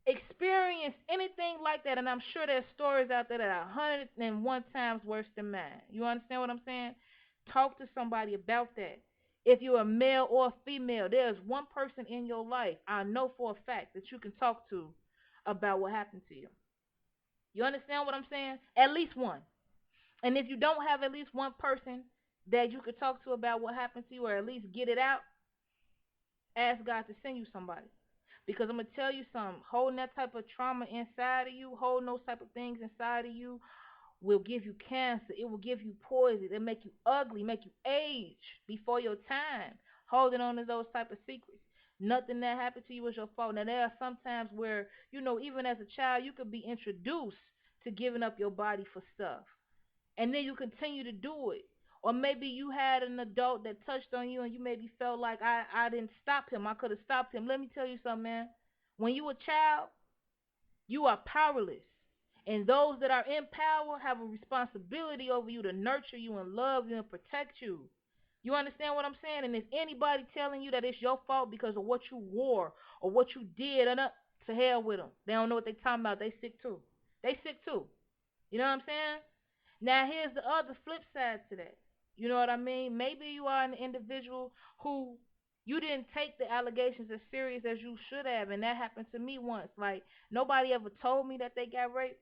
experience anything like that, and I'm sure there's stories out there that are 101 times worse than mine. You understand what I'm saying? Talk to somebody about that. If you're a male or a female, there's one person in your life I know for a fact that you can talk to about what happened to you. You understand what I'm saying? At least one. And if you don't have at least one person that you could talk to about what happened to you, or at least get it out, ask God to send you somebody. Because I'm gonna tell you something, holding that type of trauma inside of you, holding those type of things inside of you will give you cancer. It will give you poison. It'll make you ugly, make you age before your time. Holding on to those type of secrets. Nothing that happened to you was your fault. Now there are some times where, even as a child, you could be introduced to giving up your body for stuff, and then you continue to do it. Or maybe you had an adult that touched on you and you maybe felt like I didn't stop him. I could have stopped him. Let me tell you something, man. When you a child, you are powerless. And those that are in power have a responsibility over you to nurture you and love you and protect you. You understand what I'm saying? And if anybody telling you that it's your fault because of what you wore or what you did, to hell with them. They don't know what they talking about. They sick too. They sick too. You know what I'm saying? Now, here's the other flip side to that. You know what I mean? Maybe you are an individual who you didn't take the allegations as serious as you should have, and that happened to me once. Like, nobody ever told me that they got raped,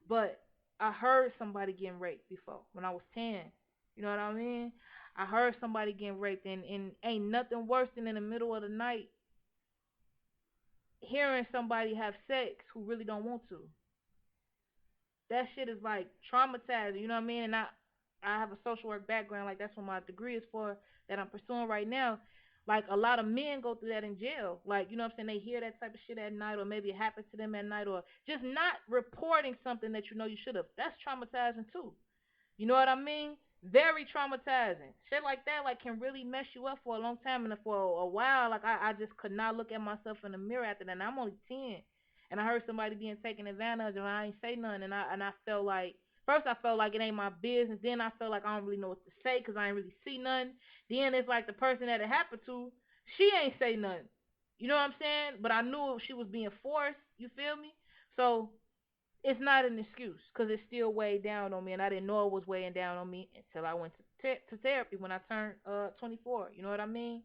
but I heard somebody getting raped before when I was 10. You know what I mean? I heard somebody getting raped, and ain't nothing worse than in the middle of the night hearing somebody have sex who really don't want to. That shit is like traumatizing, you know what I mean? And I have a social work background, like that's what my degree is for, that I'm pursuing right now. Like a lot of men go through that in jail. Like, you know what I'm saying, they hear that type of shit at night, or maybe it happens to them at night, or just not reporting something that you know you should have. That's traumatizing too. You know what I mean? Very traumatizing. Shit like that like can really mess you up for a long time, and for a while, like I just could not look at myself in the mirror after that. And I'm only 10, and I heard somebody being taken advantage of, and I ain't say nothing, and I felt like, first I felt like it ain't my business. Then I felt like I don't really know what to say because I ain't really see nothing. Then it's like the person that it happened to, she ain't say nothing. You know what I'm saying? But I knew she was being forced. You feel me? So it's not an excuse because it still weighed down on me, and I didn't know it was weighing down on me until I went to therapy when I turned 24. You know what I mean?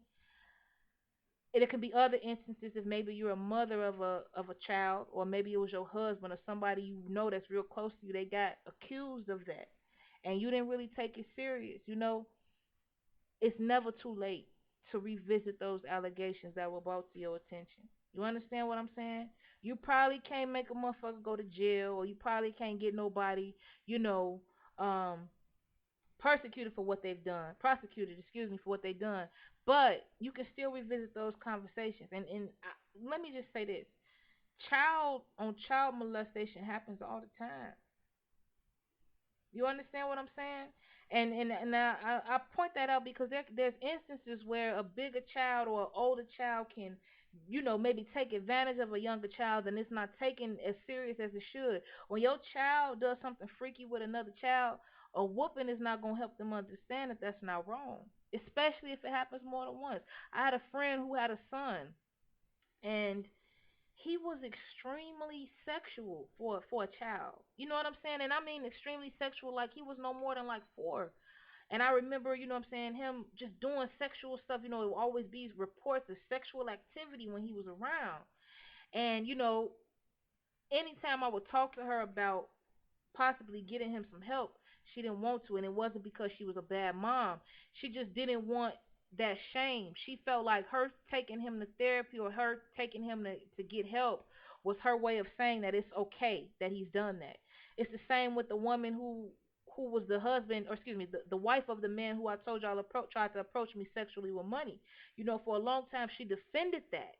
It can be other instances if maybe you're a mother of a child, or maybe it was your husband or somebody you know that's real close to you. They got accused of that, and you didn't really take it serious. It's never too late to revisit those allegations that were brought to your attention. You understand what I'm saying? You probably can't make a motherfucker go to jail, or you probably can't get nobody, you know, um, persecuted for what they've done, prosecuted, excuse me, for what they've done. But you can still revisit those conversations. Let me just say this: child molestation happens all the time. You understand what I'm saying? And I point that out because there's instances where a bigger child or an older child can, maybe take advantage of a younger child, and it's not taken as serious as it should. When your child does something freaky with another child, a whooping is not gonna help them understand that that's not wrong, especially if it happens more than once. I had a friend who had a son, and he was extremely sexual for a child. You know what I'm saying? And I mean extremely sexual, like he was no more than like 4. And I remember, you know what I'm saying, him just doing sexual stuff. It would always be reports of sexual activity when he was around. And, anytime I would talk to her about possibly getting him some help, she didn't want to. And it wasn't because she was a bad mom. She just didn't want that shame. She felt like her taking him to therapy or her taking him to get help was her way of saying that it's okay that he's done that. It's the same with the woman who was the husband, or excuse me, the wife of the man who I told y'all tried to approach me sexually with money. For a long time she defended that,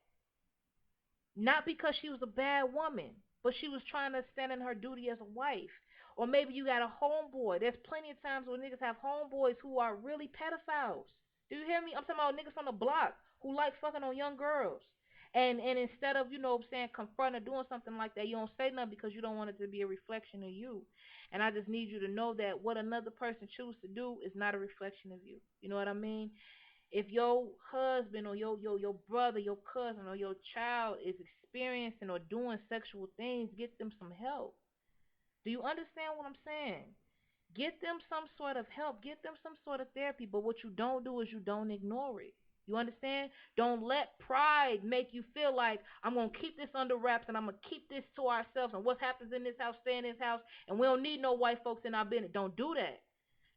not because she was a bad woman, but she was trying to stand in her duty as a wife. Or maybe you got a homeboy. There's plenty of times where niggas have homeboys who are really pedophiles. Do you hear me? I'm talking about niggas from the block who like fucking on young girls. And instead of, confront or doing something like that, you don't say nothing because you don't want it to be a reflection of you. And I just need you to know that what another person chooses to do is not a reflection of you. You know what I mean? If your husband or your brother, your cousin, or your child is experiencing or doing sexual things, get them some help. Do you understand what I'm saying? Get them some sort of help. Get them some sort of therapy. But what you don't do is you don't ignore it. You understand? Don't let pride make you feel like I'm going to keep this under wraps and I'm going to keep this to ourselves. And what happens in this house, stay in this house. And we don't need no white folks in our business. Don't do that.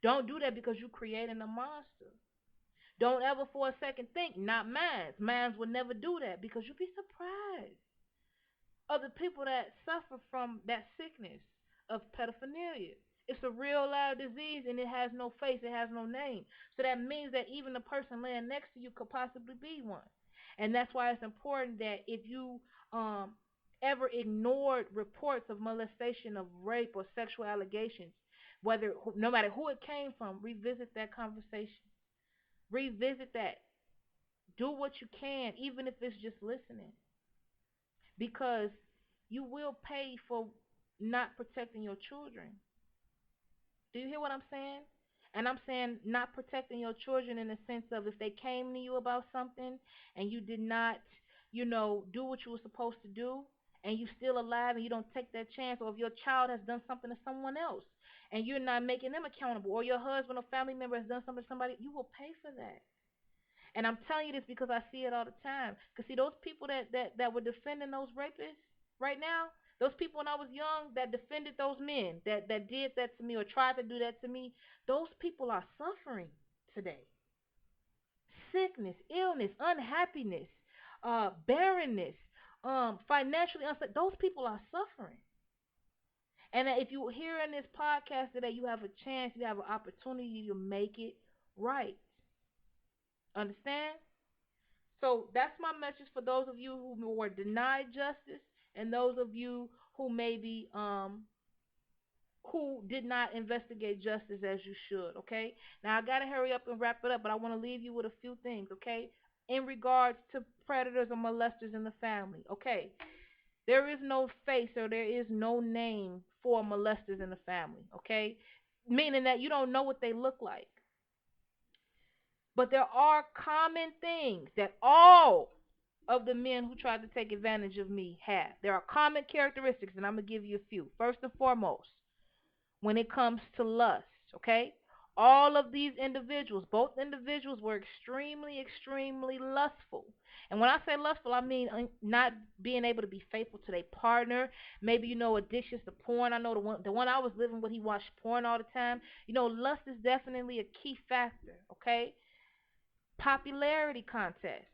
Don't do that because you're creating a monster. Don't ever for a second think, not mine. Mines would never do that because you'd be surprised of the people that suffer from that sickness of pedophilia. It's a real live disease and it has no face, it has no name. So that means that even the person laying next to you could possibly be one. And that's why it's important that if you um, ever ignored reports of molestation, of rape, or sexual allegations, whether no matter who it came from, revisit that conversation. Revisit that. Do what you can, even if it's just listening, because you will pay for not protecting your children. Do you hear what I'm saying? And I'm saying not protecting your children in the sense of if they came to you about something and you did not, do what you were supposed to do, and you still alive and you don't take that chance, or if your child has done something to someone else and you're not making them accountable, or your husband or family member has done something to somebody, you will pay for that. And I'm telling you this because I see it all the time. Because see, those people that were defending those rapists right now, those people when I was young that defended those men that did that to me or tried to do that to me, those people are suffering today. Sickness, illness, unhappiness, barrenness, financially unstable. Those people are suffering. And if you hear in this podcast today, you have a chance, you have an opportunity to make it right. Understand? So that's my message for those of you who were denied justice and those of you who maybe who did not investigate justice as you should, okay? Now I gotta hurry up and wrap it up, but I want to leave you with a few things, okay? In regards to predators or molesters in the family, okay? There is no face or there is no name for molesters in the family, okay? Meaning that you don't know what they look like. But there are common things that all of the men who tried to take advantage of me have. There are common characteristics, and I'm going to give you a few. First and foremost, when it comes to lust, okay? All of these individuals, both individuals were extremely, extremely lustful. And when I say lustful, I mean not being able to be faithful to their partner. Maybe, addictions to porn. I know the one I was living with, he watched porn all the time. Lust is definitely a key factor, okay? Popularity contests.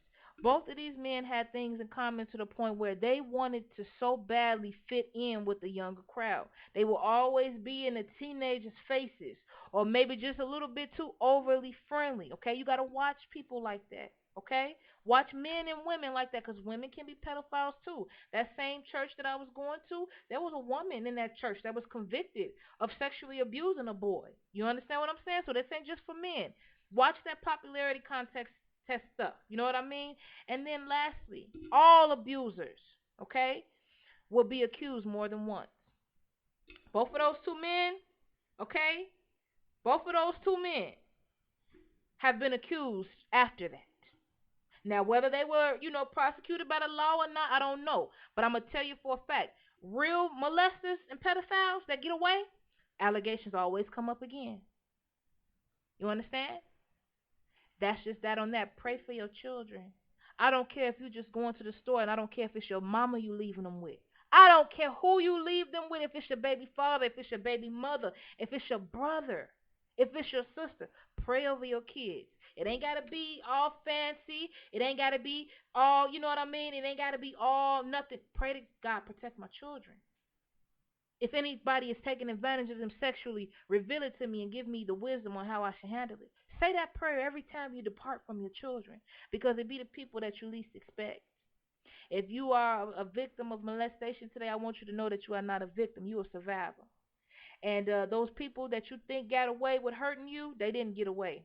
Both of these men had things in common to the point where they wanted to so badly fit in with the younger crowd. They will always be in the teenagers' faces, or maybe just a little bit too overly friendly. Okay, you got to watch people like that. Okay, watch men and women like that because women can be pedophiles too. That same church that I was going to, there was a woman in that church that was convicted of sexually abusing a boy. You understand what I'm saying? So this ain't just for men. Watch that popularity context test stuff. You know what I mean? And then lastly, all abusers, okay, will be accused more than once. Both of those two men, okay, both of those two men have been accused after that. Now, whether they were, prosecuted by the law or not, I don't know. But I'm gonna tell you for a fact, real molesters and pedophiles that get away, allegations always come up again. You understand? That's just that on that. Pray for your children. I don't care if you just going to the store, and I don't care if it's your mama you leaving them with. I don't care who you leave them with, if it's your baby father, if it's your baby mother, if it's your brother, if it's your sister. Pray over your kids. It ain't got to be all fancy. It ain't got to be all, you know what I mean? It ain't got to be all nothing. Pray to God, protect my children. If anybody is taking advantage of them sexually, reveal it to me and give me the wisdom on how I should handle it. Say that prayer every time you depart from your children, because it be the people that you least expect. If you are a victim of molestation today, I want you to know that you are not a victim. You are a survivor. And those people that you think got away with hurting you, they didn't get away.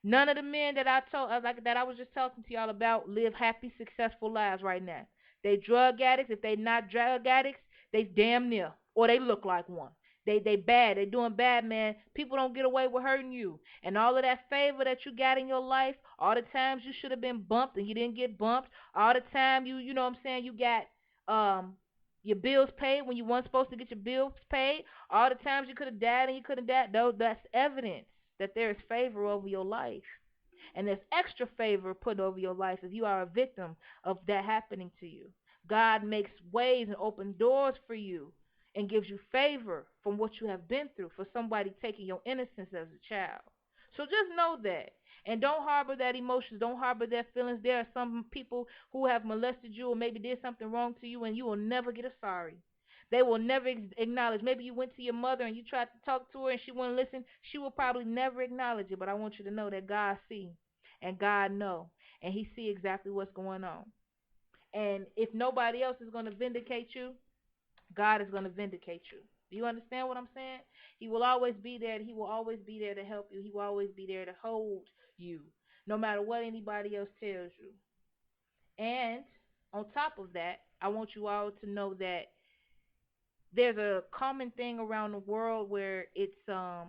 None of the men that I told, like that I was just talking to y'all about, live happy, successful lives right now. They drug addicts. If they not drug addicts, they damn near, or they look like one. They bad. They doing bad, man. People don't get away with hurting you, and all of that favor that you got in your life, all the times you should have been bumped and you didn't get bumped, all the time you know what I'm saying, you got um your bills paid when you weren't supposed to get your bills paid, all the times you could have died and you could have died. Though that's evidence that there is favor over your life. And there's extra favor put over your life if you are a victim of that happening to you. God makes ways and open doors for you and gives you favor from what you have been through for somebody taking your innocence as a child. So just know that. And don't harbor that emotions. Don't harbor that feelings. There are some people who have molested you or maybe did something wrong to you, and you will never get a sorry. They will never acknowledge. Maybe you went to your mother and you tried to talk to her and she wouldn't listen. She will probably never acknowledge it. But I want you to know that God see and God know, and He see exactly what's going on. And if nobody else is going to vindicate you, God is going to vindicate you. Do you understand what I'm saying? He will always be there. He will always be there to help you. He will always be there to hold you, no matter what anybody else tells you. And on top of that, I want you all to know that there's a common thing around the world where it can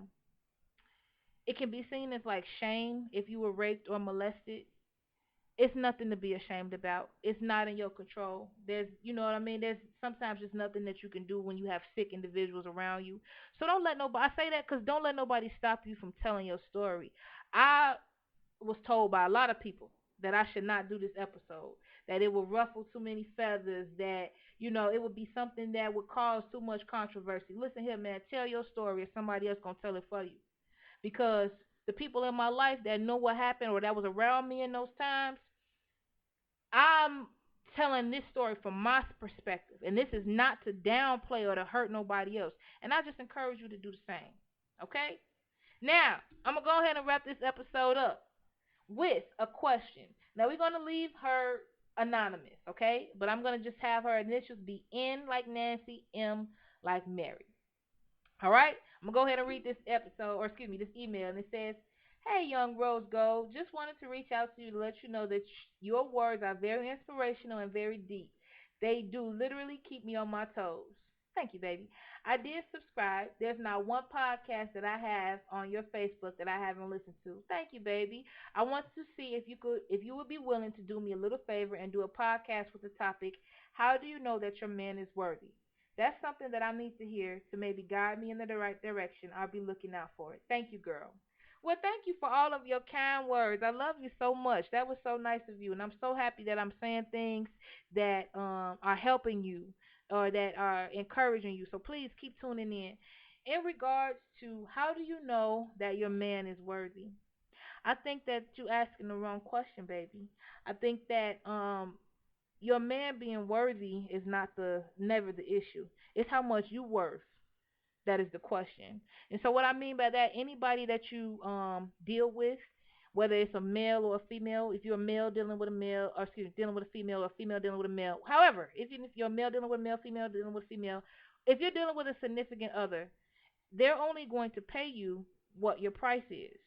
be seen as like shame if you were raped or molested. It's nothing to be ashamed about. It's not in your control. There's, you know what I mean? There's sometimes just nothing that you can do when you have sick individuals around you. So don't let nobody, I say that because don't let nobody stop you from telling your story. I was told by a lot of people that I should not do this episode, that it would ruffle too many feathers, that, it would be something that would cause too much controversy. Listen here, man, tell your story, or somebody else going to tell it for you. Because the people in my life that know what happened or that was around me in those times, I'm telling this story from my perspective, and this is not to downplay or to hurt nobody else. And I just encourage you to do the same. Okay? Now, I'm going to go ahead and wrap this episode up with a question. Now, we're going to leave her anonymous, okay? But I'm going to just have her initials be N like Nancy, M like Mary. All right? I'm going to go ahead and read this episode, or excuse me, this email, and it says, "Hey, young Rose Gold, just wanted to reach out to you to let you know that your words are very inspirational and very deep. They do literally keep me on my toes." Thank you, baby. "I did subscribe. There's not one podcast that I have on your Facebook that I haven't listened to." Thank you, baby. "I want to see if you would be willing to do me a little favor and do a podcast with the topic, 'How do you know that your man is worthy?' That's something that I need to hear to maybe guide me in the right direction. I'll be looking out for it. Thank you, girl." Well, thank you for all of your kind words. I love you so much. That was so nice of you, and I'm so happy that I'm saying things that are helping you or that are encouraging you. So please keep tuning in. In regards to how do you know that your man is worthy, I think that you're asking the wrong question, baby. I think that your man being worthy is not the never the issue. It's how much you worth. That is the question. And so what I mean by that, anybody that you deal with, whether it's a male or a female, if you're a male dealing with a male, or excuse me, dealing with a female, or a female dealing with a male, however, even if you're a male dealing with a male, female dealing with a female, if you're dealing with a significant other, they're only going to pay you what your price is.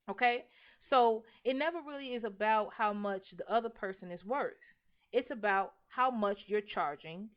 Okay? So it never really is about how much the other person is worth. It's about how much you're charging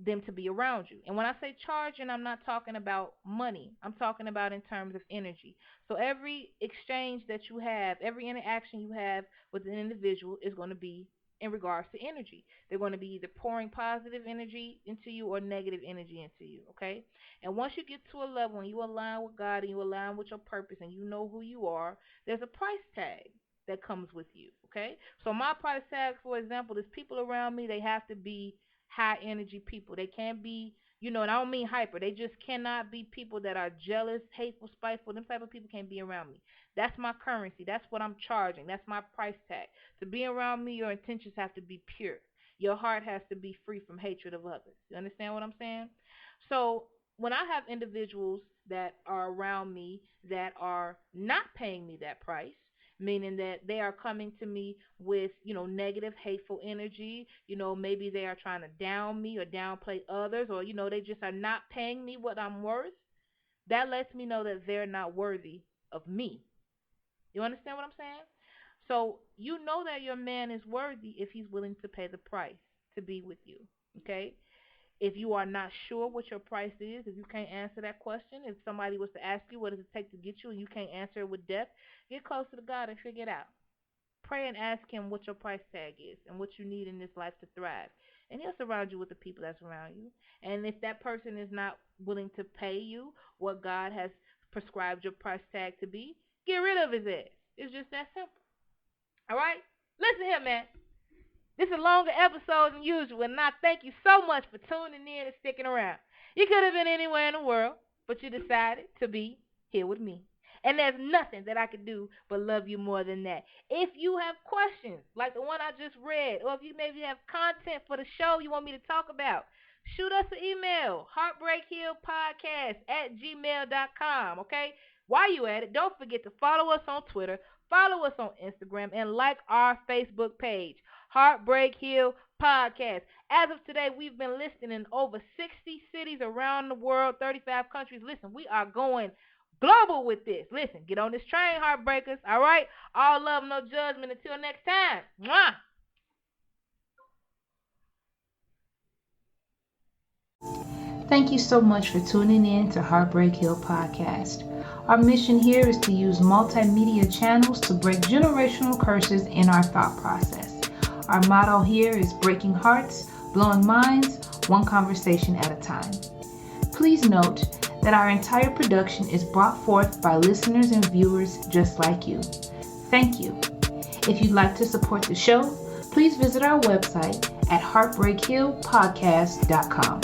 them to be around you. And when I say charging, I'm not talking about money. I'm talking about in terms of energy. So every exchange that you have, every interaction you have with an individual is going to be in regards to energy. They're going to be either pouring positive energy into you or negative energy into you, okay? And once you get to a level and you align with God and you align with your purpose and you know who you are, there's a price tag that comes with you, okay? So my price tag, for example, is people around me, they have to be high energy people. They can't be, and I don't mean hyper. They just cannot be people that are jealous, hateful, spiteful. Them type of people can't be around me. That's my currency. That's what I'm charging. That's my price tag. To be around me, your intentions have to be pure. Your heart has to be free from hatred of others. You understand what I'm saying? So when I have individuals that are around me that are not paying me that price, meaning that they are coming to me with, negative, hateful energy, maybe they are trying to down me or downplay others, or, they just are not paying me what I'm worth, that lets me know that they're not worthy of me. You understand what I'm saying? So you know that your man is worthy if he's willing to pay the price to be with you. Okay? If you are not sure what your price is, if you can't answer that question, if somebody was to ask you what does it take to get you and you can't answer it with depth, get closer to God and figure it out. Pray and ask him what your price tag is and what you need in this life to thrive. And he'll surround you with the people that's around you. And if that person is not willing to pay you what God has prescribed your price tag to be, get rid of his ass. It's just that simple. All right? Listen here, man. This is a longer episode than usual, and I thank you so much for tuning in and sticking around. You could have been anywhere in the world, but you decided to be here with me. And there's nothing that I could do but love you more than that. If you have questions, like the one I just read, or if you maybe have content for the show you want me to talk about, shoot us an email, heartbreakhillpodcast@gmail.com, okay? While you at it, don't forget to follow us on Twitter, follow us on Instagram, and like our Facebook page, Heartbreak Hill Podcast. As of today, we've been listed in over 60 cities around the world, 35 countries. Listen, we are going global with this. Listen, get on this train, Heartbreakers. All right? All love, no judgment. Until next time. Mwah! Thank you so much for tuning in to Heartbreak Hill Podcast. Our mission here is to use multimedia channels to break generational curses in our thought process. Our motto here is breaking hearts, blowing minds, one conversation at a time. Please note that our entire production is brought forth by listeners and viewers just like you. Thank you. If you'd like to support the show, please visit our website at heartbreakhillpodcast.com.